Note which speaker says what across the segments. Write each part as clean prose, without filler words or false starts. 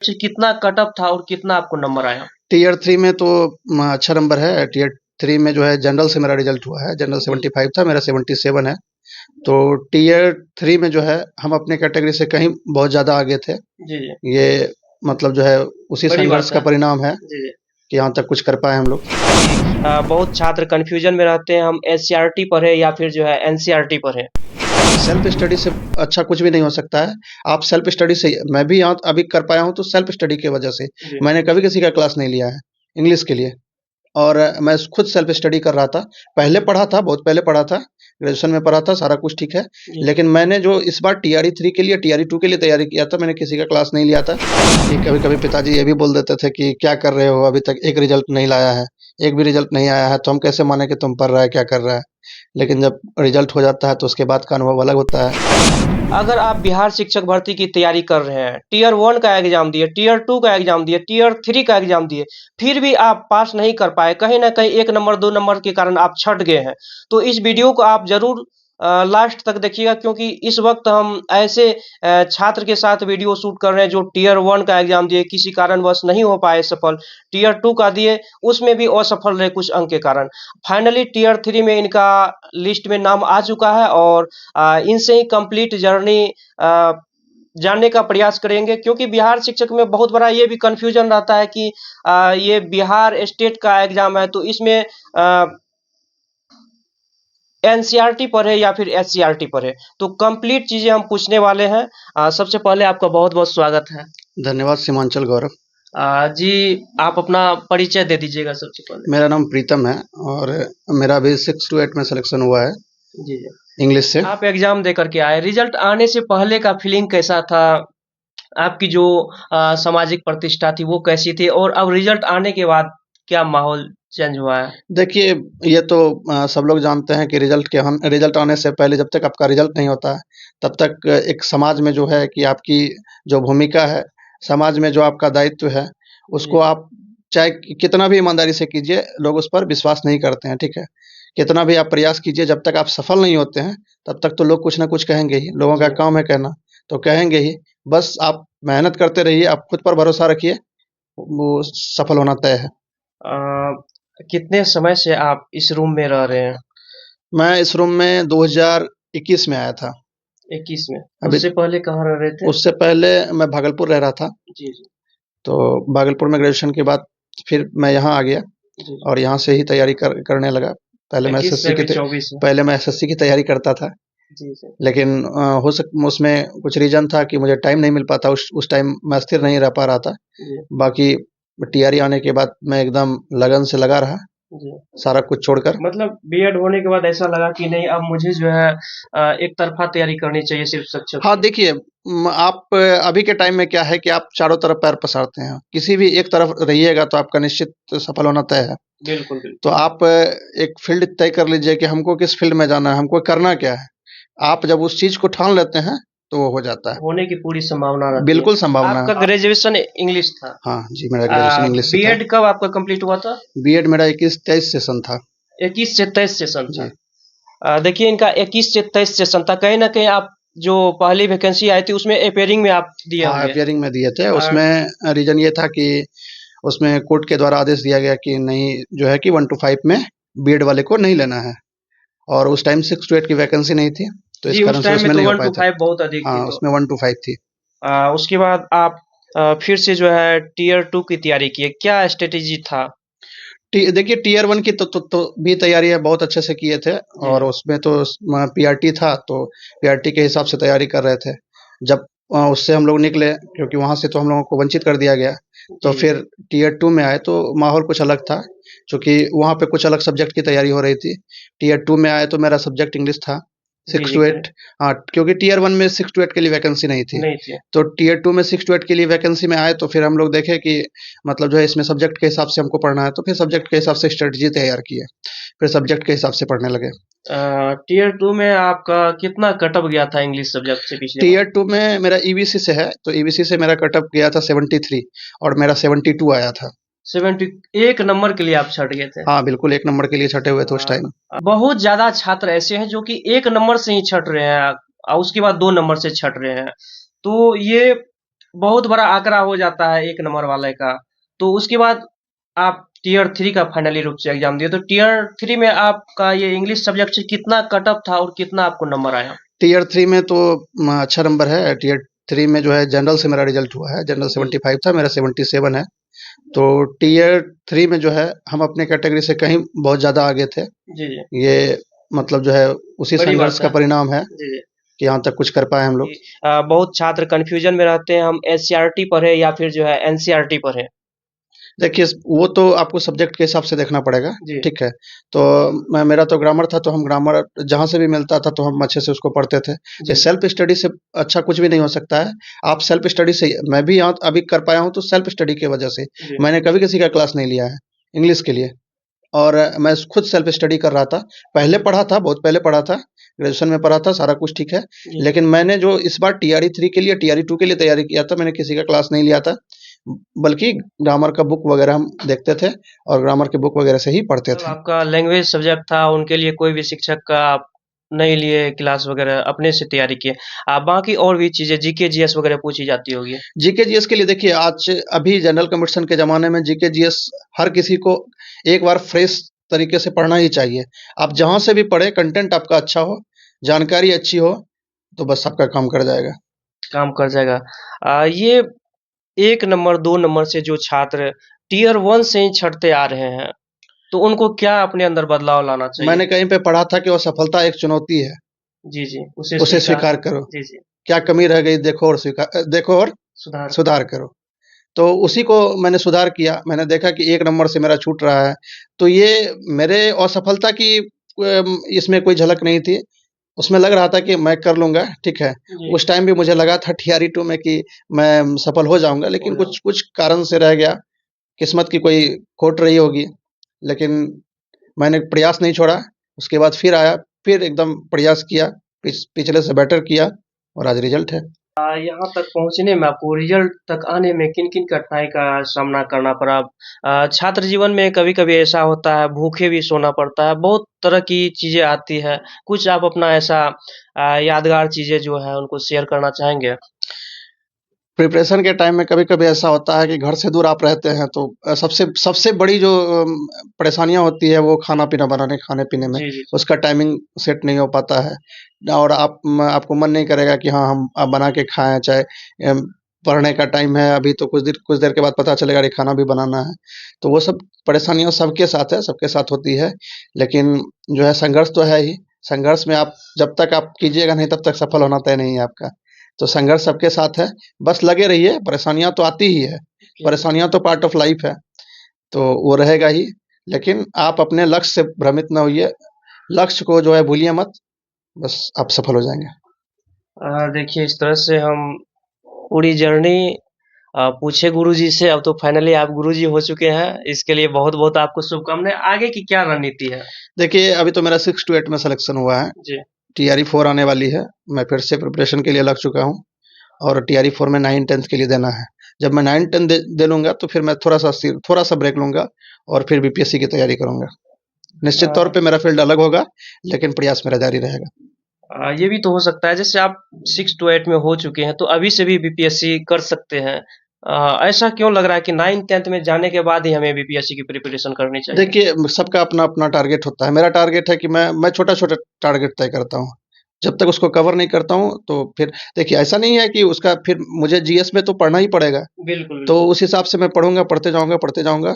Speaker 1: कितना कटअप था और कितना आपको नंबर आया?
Speaker 2: टीयर 3 में तो अच्छा नंबर है। टीयर 3 में जो है जनरल से मेरा रिजल्ट हुआ है। जनरल 75 था, मेरा 77 है। तो टीयर 3 में जो है हम अपने कैटेगरी से कहीं बहुत ज़्यादा आगे थे।
Speaker 1: जी, जी।
Speaker 2: ये मतलब जो है उसी
Speaker 1: बड़ी
Speaker 2: संघर्ष
Speaker 1: बात
Speaker 2: का
Speaker 1: है।
Speaker 2: परिणाम है
Speaker 1: जी, जी।
Speaker 2: कि यहाँ तक कुछ कर पाए हम लोग।
Speaker 1: बहुत छात्र कन्फ्यूजन में रहते हैं, हम एससीईआरटी पढ़े या फिर जो है एनसीईआरटी पढ़े।
Speaker 2: सेल्फ स्टडी से अच्छा कुछ भी नहीं हो सकता है। आप सेल्फ स्टडी से मैं भी यहाँ अभी कर पाया हूँ तो सेल्फ स्टडी की वजह से।
Speaker 1: जी।
Speaker 2: मैंने कभी किसी का क्लास नहीं लिया है इंग्लिश के लिए, और मैं खुद सेल्फ स्टडी कर रहा था। पहले पढ़ा था, बहुत पहले पढ़ा था, ग्रेजुएशन में पढ़ा था, सारा कुछ ठीक है।
Speaker 1: जी।
Speaker 2: लेकिन मैंने जो इस बार टीआरई 3 के लिए, टीआरई 2 के लिए तैयारी किया था, मैंने किसी का क्लास नहीं लिया था। कि कभी-कभी पिताजी ये भी बोल देते थे कि क्या कर रहे हो, अभी तक एक रिजल्ट नहीं लाया है, एक भी रिजल्ट नहीं आया है, तो हम कैसे माने कि तुम पढ़ रहा है, क्या कर रहा है। लेकिन जब रिजल्ट हो जाता है तो उसके बाद का अनुभव अलग होता है।
Speaker 1: अगर आप बिहार शिक्षक भर्ती की तैयारी कर रहे हैं, टियर 1 का एग्जाम दिए, टियर 2 का एग्जाम दिए, टियर 3 का एग्जाम दिए, फिर भी आप पास नहीं कर पाए, कहीं न कहीं 1 नंबर 2 नंबर के कारण आप छँट गए हैं, तो इस वीडियो को आप ज़रूर लास्ट तक देखिएगा, क्योंकि इस वक़्त हम ऐसे छात्र के साथ वीडियो शूट कर रहे हैं जो टियर 1 का एग्जाम दिए, किसी कारणवश नहीं हो पाए सफल, टियर 2 का दिए, उसमें भी असफल रहे कुछ अंक के कारण। फाइनली टियर 3 में इनका लिस्ट में नाम आ चुका है, और इनसे ही कंप्लीट जर्नी जानने का प्रयास करेंगे, क्योंकि बिहार शिक्षक में बहुत बड़ा ये भी कन्फ्यूजन रहता है कि ये बिहार स्टेट का एग्जाम है, तो इसमें एनसीईआरटी पढ़े या फिर एससीईआरटी पढ़े, तो कंप्लीट चीजें हम पूछने वाले हैं। सबसे पहले आपका बहुत बहुत स्वागत है।
Speaker 2: धन्यवाद सीमांचल गौरव।
Speaker 1: जी, आप अपना परिचय दे दीजिएगा सबसे पहले।
Speaker 2: मेरा नाम प्रीतम है और मेरा अभी 6 to 8 में सिलेक्शन हुआ है
Speaker 1: जी, जी।
Speaker 2: इंग्लिश से।
Speaker 1: आप एग्जाम देकर के आए, रिजल्ट आने से पहले का फीलिंग कैसा था? आपकी जो सामाजिक प्रतिष्ठा थी वो कैसी थी, और अब रिजल्ट आने के बाद क्या माहौल चेंज हुआ है?
Speaker 2: देखिए, ये तो सब लोग जानते हैं कि रिजल्ट आने से पहले जब तक आपका रिजल्ट नहीं होता है, तब तक एक समाज में जो है कि आपकी जो भूमिका है, समाज में जो आपका दायित्व है, उसको
Speaker 1: जी।
Speaker 2: आप चाहे कितना भी ईमानदारी से कीजिए, लोग उस पर विश्वास नहीं करते हैं, ठीक है? कितना भी आप प्रयास कीजिए, जब तक आप सफल नहीं होते हैं, तब तक तो लोग कुछ ना कुछ कहेंगे ही। लोगों का
Speaker 1: जी।
Speaker 2: काम है कहना, तो कहेंगे ही। बस आप मेहनत करते रहिए, आप खुद पर भरोसा रखिए, वो सफल होना तय है।
Speaker 1: कितने समय से आप इस रूम में रह रहे हैं?
Speaker 2: मैं इस रूम में 2021 में आया था।
Speaker 1: 21 में।
Speaker 2: अभी
Speaker 1: उससे पहले कहाँ रह रहे थे?
Speaker 2: उससे पहले मैं भागलपुर रह रहा था,
Speaker 1: जी, जी।
Speaker 2: तो भागलपुर में ग्रेजुएशन के बाद फिर मैं यहाँ आ गया
Speaker 1: जी,
Speaker 2: और यहाँ से ही तैयारी करने लगा।
Speaker 1: 21 में, अभी 24 में।
Speaker 2: पहले मैं एसएससी की तैयारी करता था,
Speaker 1: जी, जी।
Speaker 2: लेकिन उसमें कुछ रीज़न था कि मुझे टाइम नहीं मिल पाता, उस टाइम मैं स्थिर नहीं रह पा रहा था।
Speaker 1: जी,
Speaker 2: बाकी टीआरई आने के बाद मैं एकदम लगन से लगा रहा,
Speaker 1: जी।
Speaker 2: सारा कुछ छोड़कर।
Speaker 1: मतलब बीएड होने के बाद ऐसा लगा कि नहीं, अब मुझे जो है एक तरफा तैयारी करनी चाहिए सिर्फ शिक्षक
Speaker 2: हाँ,
Speaker 1: की।
Speaker 2: देखिए, आप अभी के टाइम में क्या है कि आप चारों तरफ पैर पसारते हैं। किसी भी एक तरफ रहिएगा तो आपका निश्चित सफल होना तय है।
Speaker 1: बिल्कुल, बिल्कुल।
Speaker 2: तो आप एक फ़ील्ड तय कर लीजिए कि हमको किस फ़ील्ड में जाना है, हमको करना क्या है। आप जब उस चीज़ को ठान लेते हैं, तो वो हो जाता है।
Speaker 1: होने की पूरी संभावना रहती है।
Speaker 2: बिल्कुल संभावना
Speaker 1: आपका
Speaker 2: है।
Speaker 1: ग्रेजुएशन इंग्लिश था।
Speaker 2: हाँ जी, मेरा ग्रेजुएशन इंग्लिश से था।
Speaker 1: बीएड कब आपका कंप्लीट हुआ था?
Speaker 2: बीएड मेरा 21-23 सेशन था।
Speaker 1: 21 से 23 सेशन था।
Speaker 2: जी।
Speaker 1: देखिए, इनका 21 से 23 सेशन था। कहीं न कहीं आप जो पहली वैकेंसी आई थी उसमें अपियरिंग में आप दिए
Speaker 2: हाँ,
Speaker 1: होंगे।
Speaker 2: अपीयरिंग में दिए थे।
Speaker 1: अ,
Speaker 2: उसमें रीज़न ये था कि उसमें कोर्ट के द्वारा आदेश दिया गया कि नहीं, जो है कि 1 to 5 में बीएड वाले को नहीं लेना है, और उस टाइम 6 to 8 की वैकेंसी नहीं थी, तो इस
Speaker 1: जी,
Speaker 2: कारण
Speaker 1: उस
Speaker 2: से
Speaker 1: टाइम में
Speaker 2: उसमें
Speaker 1: तो
Speaker 2: नहीं हो
Speaker 1: 1
Speaker 2: पाए
Speaker 1: to
Speaker 2: थे।
Speaker 1: 5 बहुत अधिक थी,
Speaker 2: हाँ,
Speaker 1: तो
Speaker 2: उसमें 1 to 5 थी।
Speaker 1: उसके बाद आप फिर से जो है टियर 2 की तैयारी किए। क्या स्ट्रैटेजी था?
Speaker 2: देखिए, टीयर 1 की तो भी तैयारी बहुत अच्छे से किए थे,
Speaker 1: जी।
Speaker 2: और उसमें तो पीआरटी था, तो पीआरटी के हिसाब से तैयारी कर रहे थे। जब उससे हम लोग निकले, क्योंकि वहाँ से तो हम लोगों को वंचित कर दिया गया, तो
Speaker 1: जी, जी।
Speaker 2: फिर टीयर 2 में आए तो माहौल कुछ अलग था, क्योंकि वहाँ पे कुछ अलग सब्जेक्ट की तैयारी हो रही थी। टीयर 2 में आए तो मेरा सब्जेक्ट इंग्लिश था,
Speaker 1: जी,
Speaker 2: 6
Speaker 1: जी,
Speaker 2: to
Speaker 1: करें।
Speaker 2: 8। हाँ, क्योंकि टीयर 1 में 6 to 8 के लिए वैकेंसी नहीं थी।
Speaker 1: नहीं थी।
Speaker 2: तो टीयर 2 में 6 to 8 के लिए वैकेंसी में आए, तो फिर हम लोग देखे कि मतलब जो है इसमें सब्जेक्ट के हिसाब से हमको पढ़ना है, तो फिर सब्जेक्ट के हिसाब से स्ट्रेटजी तैयार किए। फिर सब्जेक्ट के हिसाब से पढ़ने लगे।
Speaker 1: टियर 2 में आपका कितना कट ऑफ गया था इंग्लिश सब्जेक्ट से पिछली बार?
Speaker 2: टीयर 2 में मेरा ईबीसी से है, तो ईबीसी से मेरा कट ऑफ गया था 73, और मेरा 72 आया था।
Speaker 1: 71 नंबर के लिए आप छँट गए थे।
Speaker 2: हाँ, बिल्कुल 1 नंबर के लिए छँटे हुए थे उस टाइम।
Speaker 1: बहुत ज़्यादा छात्र ऐसे हैं जो कि 1 नंबर से ही छँट रहे हैं, उसके बाद 2 नंबर से छँट रहे हैं। तो ये बहुत बड़ा आंकड़ा हो जाता है एक नंबर वाले का। तो उसके बाद आप टियर 3 का फाइनली रूप से एग्जाम दिए। तो टियर 3 में आपका ये इंग्लिश सब्जेक्ट से कितना कट ऑफ था और कितना आपको नंबर आया?
Speaker 2: टीयर 3 में तो अच्छा नंबर है। टीयर 3 में जो है जनरल से मेरा रिजल्ट हुआ है। जनरल
Speaker 1: जी
Speaker 2: 75 था, मेरा 77 है। तो टीयर 3 में जो है हम अपने कैटेगरी से कहीं बहुत ज़्यादा आगे थे।
Speaker 1: जी जी।
Speaker 2: ये मतलब जो है उसी
Speaker 1: बड़ी
Speaker 2: संघर्ष
Speaker 1: बात
Speaker 2: का
Speaker 1: है।
Speaker 2: परिणाम है
Speaker 1: जी जी।
Speaker 2: कि यहाँ तक कुछ कर पाए हम लोग।
Speaker 1: कि बहुत छात्र कंफ्यूजन में रहते हैं, हम एससीईआरटी पढ़े या फिर जो है एनसीईआरटी पढ़े।
Speaker 2: देखिए, वो तो आपको सब्जेक्ट के हिसाब से देखना पड़ेगा,
Speaker 1: जी
Speaker 2: ठीक है? तो मैं मेरा तो ग्रामर था, तो हम ग्रामर जहाँ से भी मिलता था तो हम अच्छे से उसको पढ़ते थे। ये
Speaker 1: जी
Speaker 2: सेल्फ स्टडी से अच्छा कुछ भी नहीं हो सकता है। आप सेल्फ स्टडी से मैं भी यहाँ अभी कर पाया हूँ तो सेल्फ स्टडी की वजह से।
Speaker 1: जी।
Speaker 2: मैंने कभी किसी का क्लास नहीं लिया है इंग्लिश के लिए, और मैं खुद सेल्फ स्टडी कर रहा था। पहले पढ़ा था, बहुत पहले पढ़ा था, ग्रेजुएशन में पढ़ा था, सारा कुछ ठीक है।
Speaker 1: जी
Speaker 2: लेकिन मैंने जो इस बार टीआरई 3 के लिए, टीआरई 2 के लिए तैयारी किया था, मैंने किसी का क्लास नहीं लिया था। बल्कि ग्रामर का बुक वगैरह हम देखते थे और ग्रामर के बुक वगैरह से ही पढ़ते
Speaker 1: मतलब
Speaker 2: थे।
Speaker 1: आपका लैंग्वेज सब्जेक्ट था, उनके लिए कोई भी शिक्षक का आप नहीं लिए क्लास वगैरह, अपने से तैयारी किए। बाकी और भी चीजें जीके जीएस वगैरह पूछी जाती होगी।
Speaker 2: जीके जीएस के लिए देखिए, आज अभी जनरल कंपटीशन के ज़माने में जीके जीएस हर किसी को एक बार फ्रेश तरीके से पढ़ना ही चाहिए। आप जहाँ से भी पढ़ें, कंटेंट आपका अच्छा हो, जानकारी अच्छी हो, तो बस आपका काम कर जाएगा।
Speaker 1: काम कर जाएगा। ये 1 नंबर 2 नंबर से जो छात्र टियर 1 से ही छँटते आ रहे हैं, तो उनको क्या अपने अंदर बदलाव लाना चाहिए?
Speaker 2: मैंने कहीं पे पढ़ा था कि असफलता एक चुनौती है,
Speaker 1: जी, जी, उसे
Speaker 2: उसे
Speaker 1: स्वीकार।
Speaker 2: स्वीकार करो।
Speaker 1: जी, जी,
Speaker 2: क्या कमी रह गई देखो और
Speaker 1: सुधार।
Speaker 2: सुधार करो। तो उसी को मैंने सुधार किया। मैंने देखा कि 1 नंबर से मेरा छूट रहा है, तो ये मेरे असफलता की इसमें कोई झलक नहीं थी। उसमें लग रहा था कि मैं कर लूँगा, ठीक है।
Speaker 1: जी,
Speaker 2: उस टाइम भी मुझे लगा था टीआरई 2 में कि मैं सफल हो जाऊँगा,
Speaker 1: हो
Speaker 2: लेकिन
Speaker 1: जाओ।
Speaker 2: कुछ कुछ कारण से रह गया, किस्मत की कोई खोट रही होगी। लेकिन मैंने प्रयास नहीं छोड़ा, उसके बाद फिर आया, फिर एकदम प्रयास किया, पिछले से बेटर किया और आज रिज़ल्ट है।
Speaker 1: यहाँ तक पहुँचने में आपको रिज़ल्ट तक आने में किन-किन कठिनाई का सामना करना पड़ा? छात्र जीवन में कभी-कभी ऐसा होता है, भूखे भी सोना पड़ता है, बहुत तरह की चीज़ें आती हैं। कुछ आप अपना ऐसा यादगार चीज़ें जो हैं, उनको शेयर करना चाहेंगे?
Speaker 2: प्रिपरेशन के टाइम में कभी-कभी ऐसा होता है कि घर से दूर आप रहते हैं, तो सबसे सबसे बड़ी जो परेशानियाँ होती है वो खाना-पीना बनाने, खाने-पीने में।
Speaker 1: जी, जी, जी।
Speaker 2: उसका टाइमिंग सेट नहीं हो पाता है और आपको मन नहीं करेगा कि हाँ, हम अब बना के खाएँ, चाहे पढ़ने का टाइम है अभी, तो कुछ देर के बाद पता चलेगा अरे खाना भी बनाना है। तो वो सब परेशानियाँ सबके साथ है, सबके साथ होती है। लेकिन जो है संघर्ष तो है ही। संघर्ष में आप जब तक आप कीजिएगा नहीं, तब तक सफल होना तय नहीं है आपका। तो संघर्ष सबके साथ है, बस लगे रहिए। परेशानियाँ तो आती ही है,
Speaker 1: जी।
Speaker 2: परेशानियाँ तो पार्ट ऑफ लाइफ है, तो वो रहेगा ही। लेकिन आप अपने लक्ष्य से भ्रमित ना होइए, लक्ष्य को जो है भूलिए मत, बस आप सफल हो जाएँगे।
Speaker 1: देखिए इस तरह से हम पूरी जर्नी पूछे गुरुजी से। अब तो फाइनली आप गुरुजी हो चुके हैं, इसके लिए बहुत-बहुत आपको शुभकामनाएँ। आगे की क्या रणनीति है?
Speaker 2: देखिए, अभी तो मेरा 6 टू 8 में सिलेक्शन हुआ है,
Speaker 1: जी।
Speaker 2: टीआरई 4 आने वाली है। मैं फिर से प्रिपरेशन के लिए लग चुका हूँ और टीआरई 4 में 9-10th के लिए देना है। जब मैं 9-10 दे दे लूँगा तो फिर मैं थोड़ा-सा ब्रेक लूँगा और फिर बीपीएससी की तैयारी करूँगा।
Speaker 1: अ
Speaker 2: निश्चित तौर पे मेरा फ़ील्ड अलग होगा, लेकिन प्रयास मेरा जारी रहेगा।
Speaker 1: ये भी तो हो सकता है जैसे आप 6 टू 8 में हो चुके हैं, तो अभी से भी बीपीएससी कर सकते हैं। ऐसा क्यों लग रहा है कि 9th-10th में जाने के बाद ही हमें बीपीएससी की प्रिपरेशन करनी चाहिए?
Speaker 2: देखिए, सबका अपना-अपना टारगेट होता है। मेरा टारगेट है कि मैं छोटा-छोटा टारगेट तय करता हूँ। जब तक उसको कवर नहीं करता हूँ, तो फिर देखिए ऐसा नहीं है कि उसका फिर मुझे जीएस में तो पढ़ना ही पड़ेगा।
Speaker 1: बिल्कुल,
Speaker 2: तो
Speaker 1: बिल्कुल।
Speaker 2: उस हिसाब से मैं पढ़ूँगा, पढ़ते जाऊँगा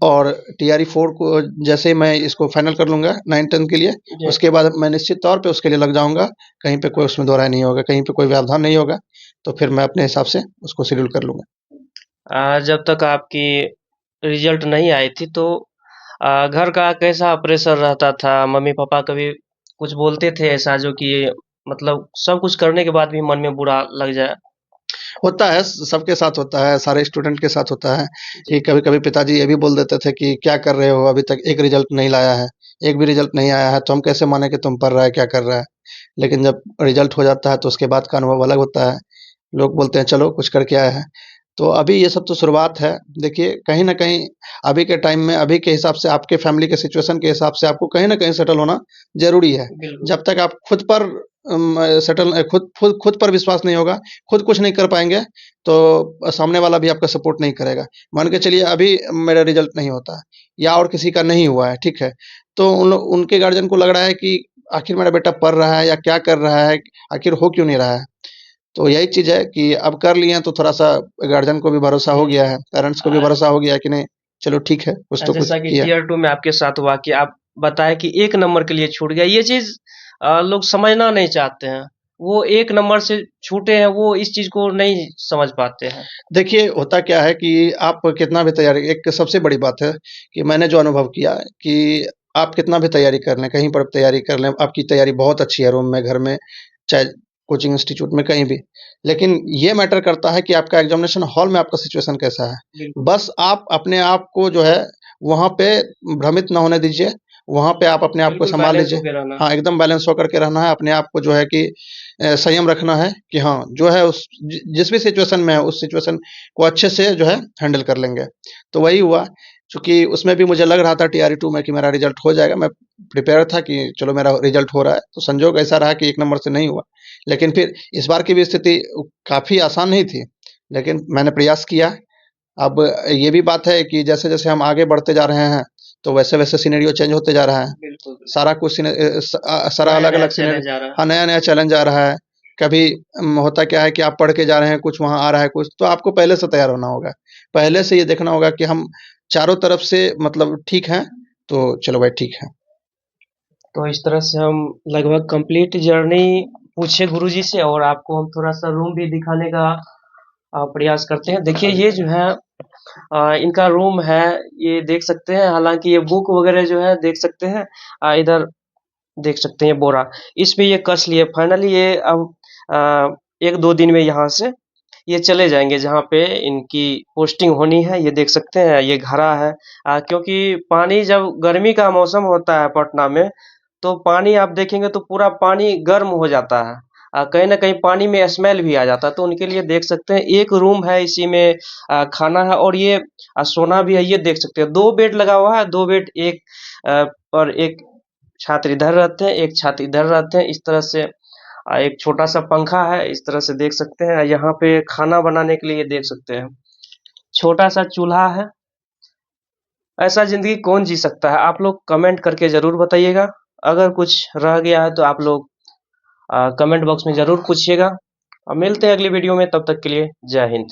Speaker 2: और टीआरई 4 को जैसे ही मैं इसको फाइनल कर लूँगा 9-10 के लिए,
Speaker 1: जी।
Speaker 2: उसके बाद मैं निश्चित तौर पे उसके लिए लग जाऊँगा। कहीं पे कोई उसमें दो राय नहीं होगा, कहीं पे कोई व्यवधान नहीं होगा, तो फिर मैं अपने हिसाब से उसको शेड्यूल कर लूँगा।
Speaker 1: जब तक आपकी रिजल्ट नहीं आई थी तो घर का कैसा प्रेशर रहता था? मम्मी-पापा कभी कुछ बोलते थे ऐसा जो कि मतलब सब कुछ करने के बाद भी मन में बुरा लग जाए?
Speaker 2: होता है, सबके साथ होता है, सारे स्टूडेंट के साथ होता है
Speaker 1: जी।
Speaker 2: कि कभी-कभी पिताजी ये भी बोल देते थे कि क्या कर रहे हो? अभी तक एक रिजल्ट नहीं लाया है, एक भी रिजल्ट नहीं आया है, तो हम कैसे माने कि तुम पढ़ रहा है, क्या कर रहा है? लेकिन जब रिजल्ट हो जाता है तो उसके बाद का अनुभव अलग होता है। लोग बोलते हैं चलो कुछ करके आए हैं। तो अभी ये सब तो शुरुआत है। देखिए कहीं न कहीं अभी के टाइम में, अभी के हिसाब से, आपके फैमिली के सिचुएशन के हिसाब से आपको कहीं न कहीं सेटल होना ज़रूरी है।
Speaker 1: बिल्कुल।
Speaker 2: जब तक आप खुद पर खुद पर विश्वास नहीं होगा, खुद कुछ नहीं कर पाएँगे, तो सामने वाला भी आपका सपोर्ट नहीं करेगा। मान के चलिए अभी मेरा रिज़ल्ट नहीं होता है या और किसी का नहीं हुआ है, ठीक है? तो उनके गार्जियन को लग रहा है कि आखिर मेरा बेटा पढ़ रहा है या क्या कर रहा है, आखिर हो क्यों नहीं रहा है? तो यही चीज़ है कि अब कर लिए हैं तो थोड़ा-सा गार्जियन को भी भरोसा हो गया है, पेरेंट्स को भी भरोसा हो गया है कि नहीं, चलो ठीक है, कुछ तो कुछ
Speaker 1: जैसा कि
Speaker 2: किया।
Speaker 1: टियर 2 में आपके साथ हुआ कि आप बताए कि 1 नंबर के लिए छूट गया, ये चीज़ लोग समझना नहीं चाहते हैं। वो 1 नंबर से छूटे हैं, वो इस चीज़ को नहीं समझ पाते हैं।
Speaker 2: देखिए, होता क्या है कि आप कितना भी तैयारी, एक सबसे बड़ी बात है कि मैंने जो अनुभव किया है कि आप कितना भी तैयारी कर लें, कहीं पर तैयारी कर लें, आपकी तैयारी बहुत अच्छी है रूम में, घर में, चाहे कोचिंग इंस्टीट्यूट में, कहीं भी। लेकिन ये मैटर करता है कि आपका एग्ज़ामिनेशन हॉल में आपका सिचुएशन कैसा है।
Speaker 1: बिल्कुल।
Speaker 2: बस आप अपने आप को जो है वहाँ पे भ्रमित ना होने दीजिए, वहाँ पे आप अपने आप को
Speaker 1: बिल्कुल
Speaker 2: सँभाल
Speaker 1: बैलेंस
Speaker 2: लीजिए।
Speaker 1: होके रहना।
Speaker 2: हाँ, एकदम बैलेंस होकर के रहना है, अपने आप को जो है कि संयम रखना है कि हाँ, जो है उस जिस भी सिचुएशन में है, उस सिचुएशन को अच्छे से जो है हैंडल कर लेंगे। तो वही हुआ, चूँकि उसमें भी मुझे लग रहा था टीआरई 2 में कि मेरा रिज़ल्ट हो जाएगा, मैं प्रिपेयर था कि चलो मेरा रिज़ल्ट हो रहा है, तो संजोग ऐसा रहा कि 1 नंबर से नहीं हुआ। लेकिन फिर इस बार की भी स्थिति काफ़ी आसान नहीं थी, लेकिन मैंने प्रयास किया। अब ये भी बात है कि जैसे-जैसे हम आगे बढ़ते जा रहे हैं, तो वैसे-वैसे सिनेरियो चेंज होते जा रहा है।
Speaker 1: बिल्कुल, बिल्कुल।
Speaker 2: सारा कुछ सारा
Speaker 1: नया-नया
Speaker 2: अलग-अलग सिनेरियो,
Speaker 1: चैलेंज आ रहा है।
Speaker 2: हाँ, नया-नया चैलेंज आ रहा है। कभी होता क्या है कि आप पढ़ के जा रहे हैं, कुछ वहाँ आ रहा है कुछ, तो आपको पहले से तैयार होना होगा। पहले से ये देखना होगा कि हम चारों तरफ से मतलब ठीक हैं, तो चलो भाई ठीक है।
Speaker 1: तो इस तरह से हम लगभग कंप्लीट जर्नी पूछे गुरुजी से और आपको हम थोड़ा-सा रूम भी दिखाने का प्रयास करते हैं। देखिए ये जो है इनका रूम है, ये देख सकते हैं। हालाँकि ये बुक वगैरह जो है देख सकते हैं। इधर देख सकते हैं ये बोरा, इसमें ये कस लिए। फाइनली ये अब 1-2 दिन में यहाँ से ये चले जाएँगे जहाँ पे इनकी पोस्टिंग होनी है। ये देख सकते हैं, ये घड़ा है। क्योंकि पानी जब गर्मी का मौसम होता है पटना में, तो पानी आप देखेंगे तो पूरा पानी गर्म हो जाता है। कहीं न कहीं पानी में स्मेल भी आ जाता है, तो उनके लिए देख सकते हैं एक रूम है, इसी में खाना है और ये सोना भी है, ये देख सकते हैं। 2 बेड लगा हुआ है, 2 बेड एक और एक छात्र इधर रहते हैं, एक छात्र इधर रहते हैं। इस तरह से एक छोटा-सा पंखा है, इस तरह से देख सकते हैं। यहाँ पे खाना बनाने के लिए देख सकते हैं। छोटा-सा चूल्हा है। ऐसा ज़िंदगी कौन जी सकता है? आप लोग कमेंट करके ज़रूर बताइएगा। अगर कुछ रह गया है तो आप लोग कमेंट बॉक्स में ज़रूर पूछिएगा। मिलते हैं अगली वीडियो में, तब तक के लिए जय हिंद।